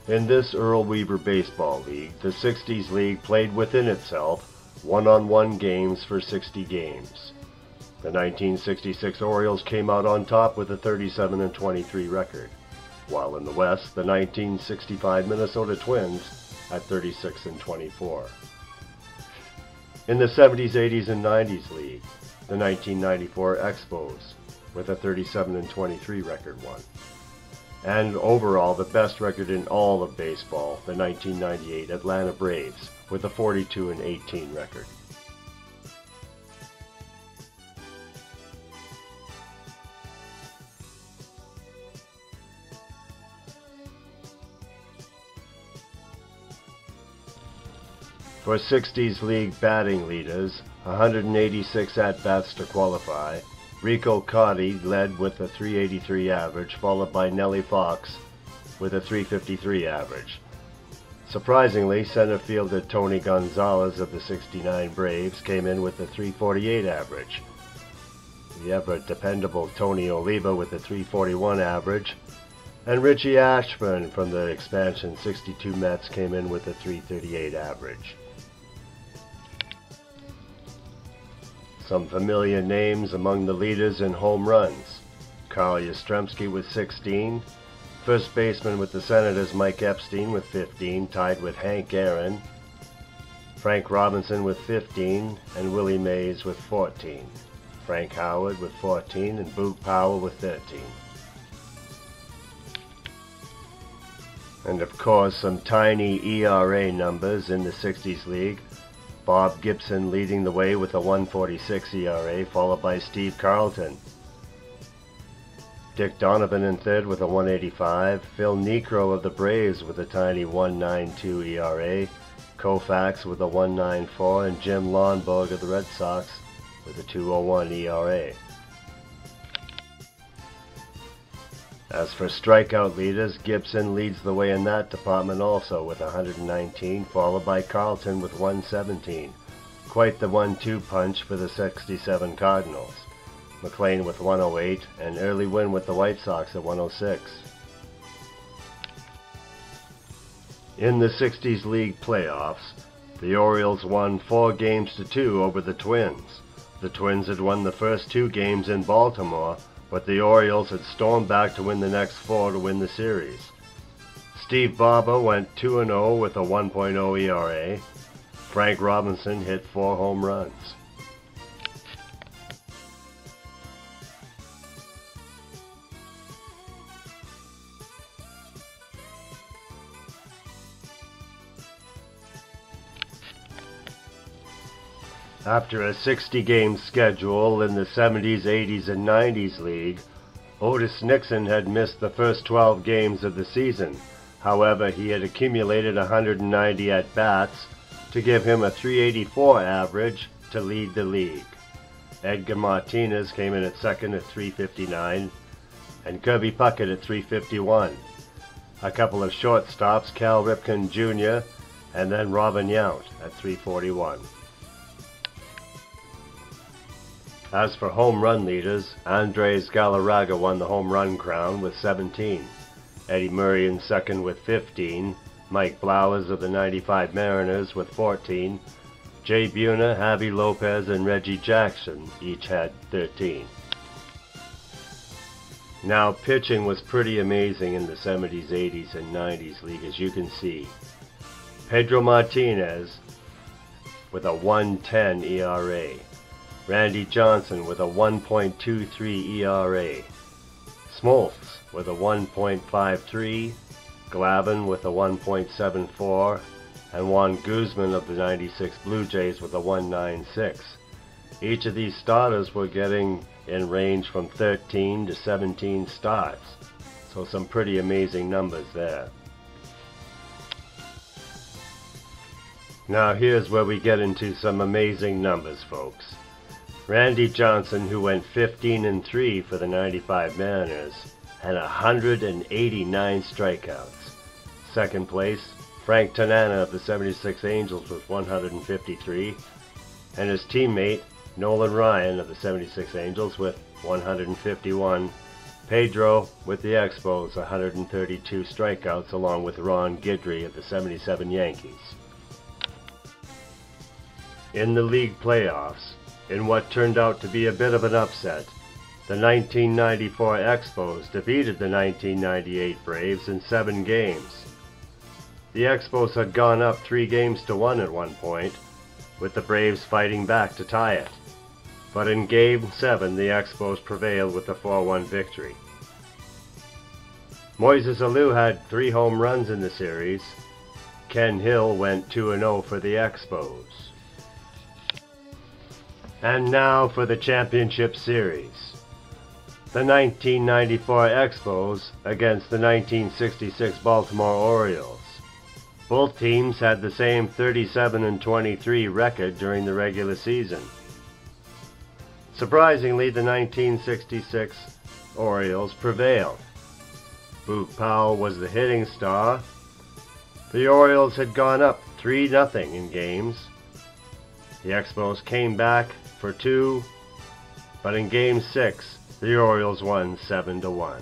In this Earl Weaver Baseball League, the 60s League played within itself one-on-one games for 60 games. The 1966 Orioles came out on top with a 37-23 record, while in the West, the 1965 Minnesota Twins at 36-24. In the 70s, 80s, and 90s League, the 1994 Expos with a 37-23 record won. And overall, the best record in all of baseball, the 1998 Atlanta Braves with a 42-18 record. For 60s League batting leaders, 186 at-bats to qualify, Rico Cotti led with a .383 average, followed by Nellie Fox with a .353 average. Surprisingly, center fielder Tony Gonzalez of the '69 Braves came in with a .348 average. The ever-dependable Tony Oliva with a .341 average, and Richie Ashburn from the expansion '62 Mets came in with a .338 average. Some familiar names among the leaders in home runs: Carl Yastrzemski with 16, first baseman with the Senators Mike Epstein with 15, tied with Hank Aaron, Frank Robinson with 15, and Willie Mays with 14, Frank Howard with 14, and Boog Powell with 13. And of course, some tiny ERA numbers in the 60s League. Bob Gibson leading the way with a 1.46 ERA, followed by Steve Carlton. Dick Donovan in third with a 1.85, Phil Niekro of the Braves with a tiny 1.92 ERA, Koufax with a 1.94, and Jim Lonborg of the Red Sox with a 2.01 ERA. As for strikeout leaders, Gibson leads the way in that department also with 119, followed by Carlton with 117. Quite the 1-2 punch for the '67 Cardinals. McLean with 108, and Early Wynn with the White Sox at 106. In the 60s League playoffs, the Orioles won 4-2 over the Twins. The Twins had won the first 2 games in Baltimore, but the Orioles had stormed back to win the next 4 to win the series. Steve Barber went 2-0 with a 1.0 ERA. Frank Robinson hit 4 home runs. After a 60-game schedule in the 70s, 80s, and 90s League, Otis Nixon had missed the first 12 games of the season. However, he had accumulated 190 at-bats to give him a .384 average to lead the league. Edgar Martinez came in at second at .359, and Kirby Puckett at .351. A couple of shortstops, Cal Ripken Jr. and then Robin Yount at .341. As for home run leaders, Andres Galarraga won the home run crown with 17. Eddie Murray in second with 15. Mike Blowers of the '95 Mariners with 14. Jay Buhner, Javi Lopez, and Reggie Jackson each had 13. Now, pitching was pretty amazing in the 70s, 80s, and 90s League, as you can see. Pedro Martinez with a 1.10 ERA. Randy Johnson with a 1.23 ERA. Smoltz with a 1.53. Glavine with a 1.74. And Juan Guzman of the '96 Blue Jays with a 1.96. Each of these starters were getting in range from 13 to 17 starts. So some pretty amazing numbers there. Now here's where we get into some amazing numbers, folks. Randy Johnson, who went 15-3 for the '95 Mariners, had 189 strikeouts. Second place, Frank Tanana of the '76 Angels with 153, and his teammate Nolan Ryan of the '76 Angels with 151, Pedro with the Expos, 132 strikeouts, along with Ron Guidry of the 77 Yankees. In the league playoffs, in what turned out to be a bit of an upset, the 1994 Expos defeated the 1998 Braves in 7 games. The Expos had gone up 3 games to 1 at one point, with the Braves fighting back to tie it. But in Game 7, the Expos prevailed with a 4-1 victory. Moises Alou had 3 home runs in the series. Ken Hill went 2-0 for the Expos. And now for the championship series. The 1994 Expos against the 1966 Baltimore Orioles. Both teams had the same 37-23 record during the regular season. Surprisingly, the 1966 Orioles prevailed. Boog Powell was the hitting star. The Orioles had gone up 3-0 in games. The Expos came back for 2, but in Game 6, the Orioles won 7-1.